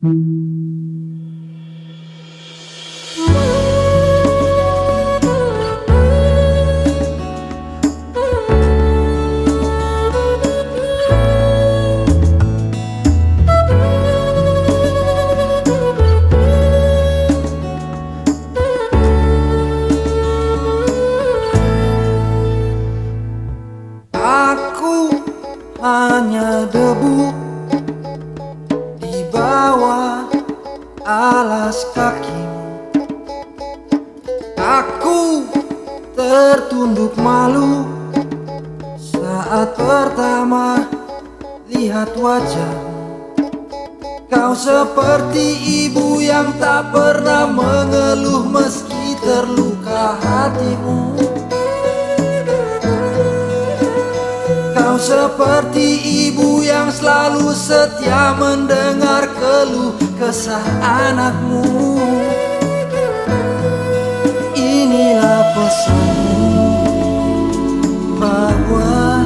Aku hanya debu di bawah alas kakimu. Aku tertunduk malu saat pertama lihat wajahmu. Kau seperti ibu yang tak pernah mengeluh meski terluka hatimu. Kau seperti ibu yang selalu setia mendengar keluh kesah anakmu. Inilah pesanmu, bahwa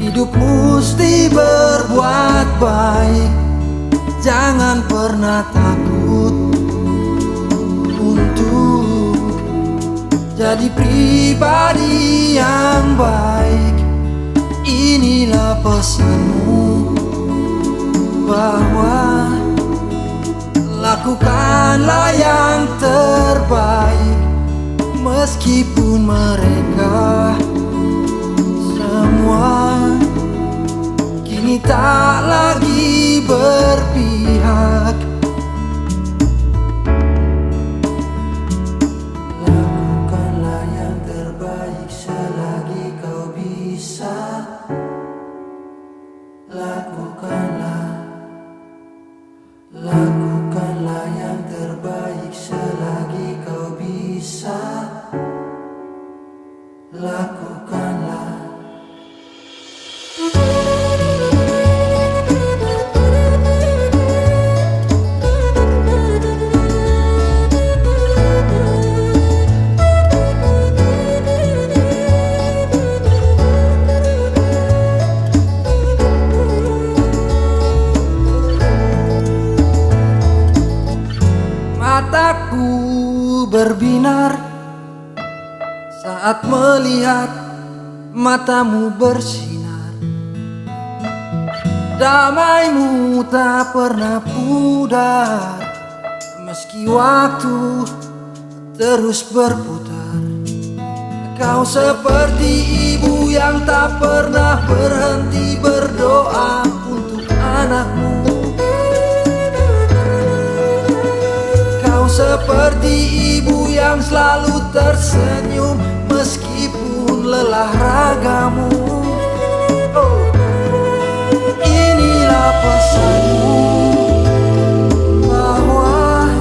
hidup mesti berbuat baik. Jangan pernah takut untuk jadi pribadi yang baik. Inilah pesanmu, bahwa lakukanlah yang terbaik. Meskipun mereka semua kini tak lagi berpihak. Lakukanlah yang terbaik selagi kau bisa. Lakukanlah yang terbaik selagi kau bisa. Lakukanlah. Mataku berbinar saat melihat matamu bersinar. Damaimu tak pernah pudar meski waktu terus berputar. Kau seperti ibu yang tak pernah berhenti berdoa untuk anakmu. Seperti ibu yang selalu tersenyum meskipun lelah ragamu. Inilah pesanmu, bahwa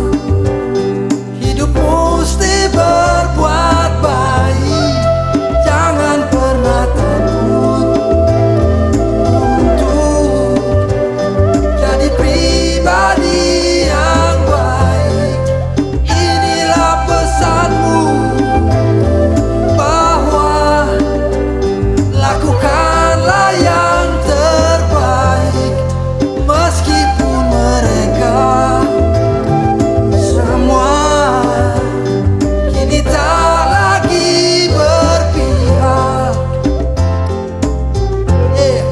hidup mesti berbuat baik. Jangan pernah takut untuk jadi pribadi yang baik. Bahwa lakukanlah yang terbaik. Meskipun mereka semua kini tak lagi berpihak. Yeah.